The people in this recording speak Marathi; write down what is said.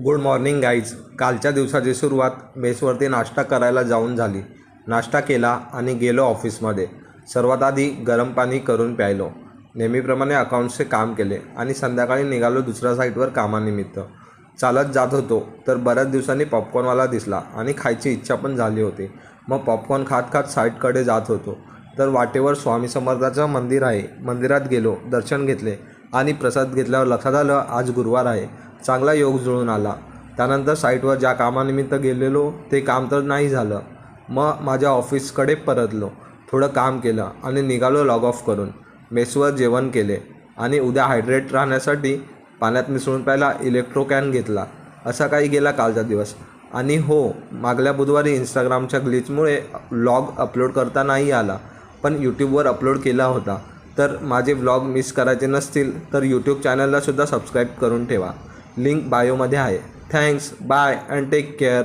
Good morning guys. कालच्या दिवसाची सुरुवात मेसवरती नाश्ता करायला जाऊन झाली. नाश्ता केला आणि गेलो ऑफिसमध्ये. सर्वात आधी गरम पाणी करून प्यायलो. नेहमीप्रमाणे अकाउंट्सचे काम केले आणि संध्याकाळी निघालो दुसऱ्या साईटवर कामानिमित्त. चालत जात होतो तर बऱ्याच दिवसांनी पॉपकॉर्नवाला दिसला आणि खायची इच्छा पण झाली होती. मग पॉपकॉर्न खात खात साईटकडे जात होतो तर वाटेवर स्वामी समर्थाचं मंदिर आहे. मंदिरात गेलो, दर्शन घेतले आणि प्रसाद घेतल्यावर लक्षात आलं आज गुरुवार आहे. चांगला योग जुळून आला. त्यानंतर साईटवर ज्या कामानिमित्त गेलेलो ते काम तर नाही झालं. मग माझ्या ऑफिसकडे परतलो, थोडं काम केलं आणि निघालो लॉग ऑफ करून. मेसवर जेवण केले आणि उद्या हायड्रेट राहण्यासाठी पाण्यात मिसळून प्यायला इलेक्ट्रो कॅन घेतला. असा काही गेला कालचा दिवस. आणि हो, मागल्या बुधवारी इंस्टाग्रामच्या ग्लिचमुळे व्लॉग अपलोड करता नाही आला, पण यूट्यूबवर अपलोड केला होता. तर माझे व्लॉग मिस करायचे नसतील तर यूट्यूब चॅनललासुद्धा सबस्क्राईब करून ठेवा. लिंक बायोमध्ये आहे. Thanks, bye and take care.